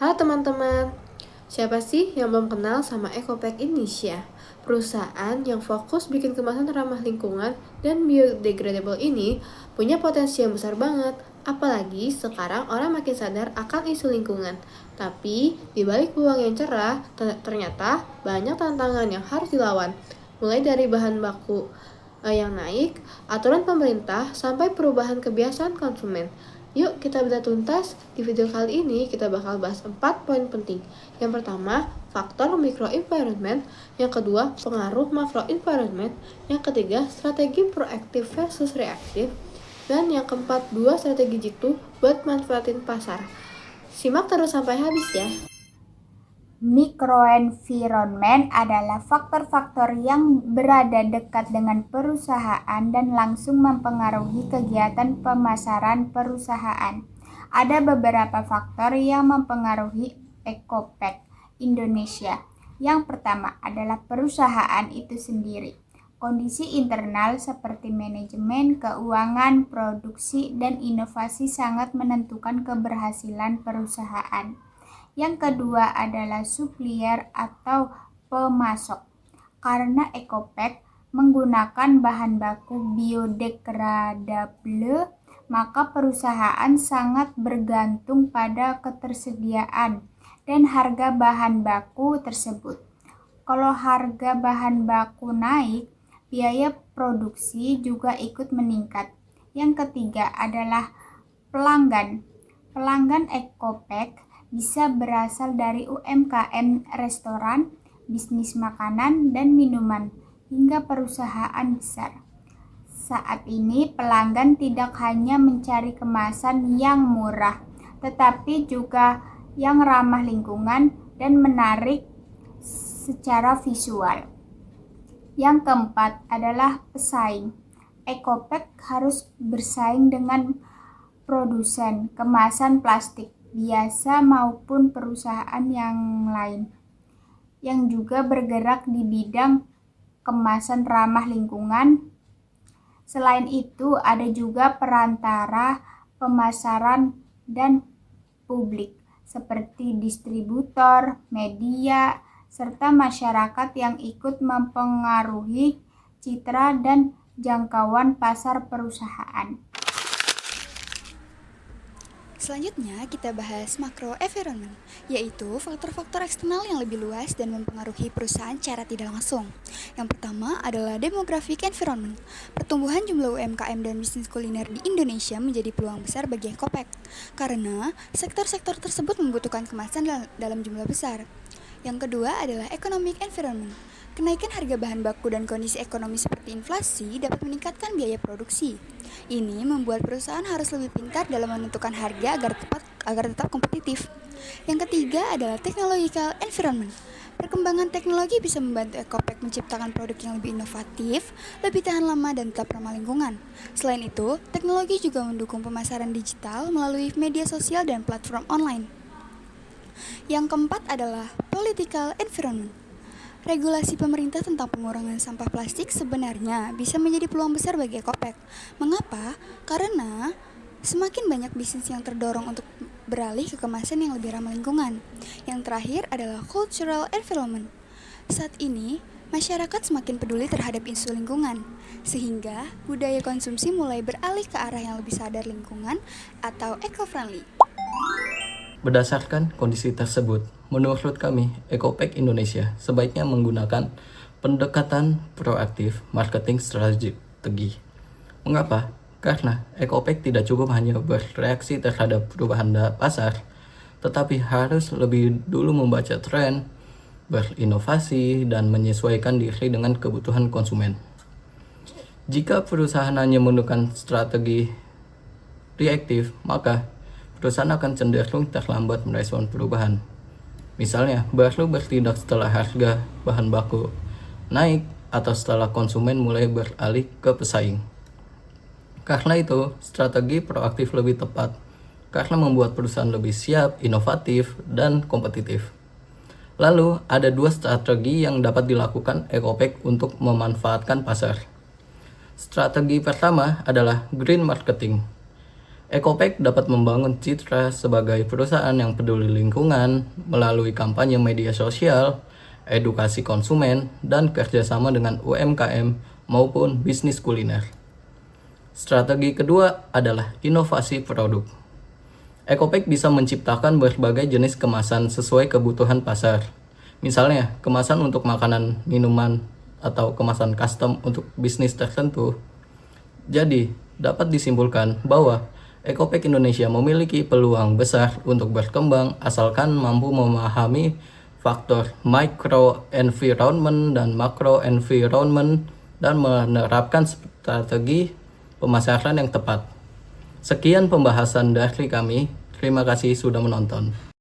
Halo teman-teman, siapa sih yang belum kenal sama Ecopek Indonesia? Perusahaan yang fokus bikin kemasan ramah lingkungan dan biodegradable ini punya potensi yang besar banget. Apalagi sekarang orang makin sadar akan isu lingkungan. Tapi di balik peluang yang cerah, ternyata banyak tantangan yang harus dilawan. Mulai dari bahan baku yang naik, aturan pemerintah, sampai perubahan kebiasaan konsumen. Yuk kita bedah tuntas. Di video kali ini kita bakal bahas 4 poin penting. Yang pertama, faktor microenvironment. Yang kedua, pengaruh macroenvironment. Yang ketiga, strategi proaktif versus reaktif. Dan yang keempat, 2 strategi jitu buat manfaatin pasar. Simak terus sampai habis ya. Microenvironment adalah faktor-faktor yang berada dekat dengan perusahaan dan langsung mempengaruhi kegiatan pemasaran perusahaan. Ada beberapa faktor yang mempengaruhi Ecopek Indonesia. Yang pertama adalah perusahaan itu sendiri. Kondisi internal seperti manajemen, keuangan, produksi, dan inovasi sangat menentukan keberhasilan perusahaan. Yang kedua adalah supplier atau pemasok. Karena Ecopek menggunakan bahan baku biodegradable, maka perusahaan sangat bergantung pada ketersediaan dan harga bahan baku tersebut. Kalau harga bahan baku naik, biaya produksi juga ikut meningkat. Yang ketiga adalah pelanggan. Pelanggan Ecopek bisa berasal dari UMKM restoran, bisnis makanan dan minuman, hingga perusahaan besar. Saat ini pelanggan tidak hanya mencari kemasan yang murah, tetapi juga yang ramah lingkungan dan menarik secara visual. Yang keempat adalah pesaing. Ecopek harus bersaing dengan produsen kemasan plastik biasa maupun perusahaan yang lain yang juga bergerak di bidang kemasan ramah lingkungan. Selain itu, ada juga perantara pemasaran dan publik seperti distributor, media, serta masyarakat yang ikut mempengaruhi citra dan jangkauan pasar perusahaan. Selanjutnya kita bahas macroenvironment, yaitu faktor-faktor eksternal yang lebih luas dan mempengaruhi perusahaan secara tidak langsung. Yang pertama adalah demographic environment. Pertumbuhan jumlah UMKM dan bisnis kuliner di Indonesia menjadi peluang besar bagi Ecopek, karena sektor-sektor tersebut membutuhkan kemasan dalam jumlah besar. Yang kedua adalah economic environment. Kenaikan harga bahan baku dan kondisi ekonomi seperti inflasi dapat meningkatkan biaya produksi. Ini membuat perusahaan harus lebih pintar dalam menentukan harga agar tetap kompetitif. Yang ketiga adalah technological environment. Perkembangan teknologi bisa membantu Ecopek menciptakan produk yang lebih inovatif, lebih tahan lama, dan tetap ramah lingkungan. Selain itu, teknologi juga mendukung pemasaran digital melalui media sosial dan platform online. Yang keempat adalah political environment. Regulasi pemerintah tentang pengurangan sampah plastik sebenarnya bisa menjadi peluang besar bagi Ecopek. Mengapa? Karena semakin banyak bisnis yang terdorong untuk beralih ke kemasan yang lebih ramah lingkungan. Yang terakhir adalah cultural environment. Saat ini, masyarakat semakin peduli terhadap isu lingkungan, sehingga budaya konsumsi mulai beralih ke arah yang lebih sadar lingkungan atau eco-friendly. Berdasarkan kondisi tersebut, menurut kami, Ecopek Indonesia sebaiknya menggunakan pendekatan proaktif marketing strategi. Mengapa? Karena Ecopek tidak cukup hanya bereaksi terhadap perubahan pasar, tetapi harus lebih dulu membaca tren, berinovasi, dan menyesuaikan diri dengan kebutuhan konsumen. Jika perusahaan hanya menggunakan strategi reaktif, maka perusahaan akan cenderung terlambat merespon perubahan. Misalnya, baru bertindak setelah harga bahan baku naik atau setelah konsumen mulai beralih ke pesaing. Karena itu, strategi proaktif lebih tepat karena membuat perusahaan lebih siap, inovatif, dan kompetitif. Lalu, ada 2 strategi yang dapat dilakukan Ecopek untuk memanfaatkan pasar. Strategi pertama adalah green marketing. Ecopec dapat membangun citra sebagai perusahaan yang peduli lingkungan melalui kampanye media sosial, edukasi konsumen, dan kerjasama dengan UMKM maupun bisnis kuliner. Strategi kedua adalah inovasi produk. Ecopec bisa menciptakan berbagai jenis kemasan sesuai kebutuhan pasar. Misalnya, kemasan untuk makanan, minuman, atau kemasan custom untuk bisnis tertentu. Jadi, dapat disimpulkan bahwa Ecopec Indonesia memiliki peluang besar untuk berkembang asalkan mampu memahami faktor micro-environment dan macro-environment dan menerapkan strategi pemasaran yang tepat. Sekian pembahasan dari kami. Terima kasih sudah menonton.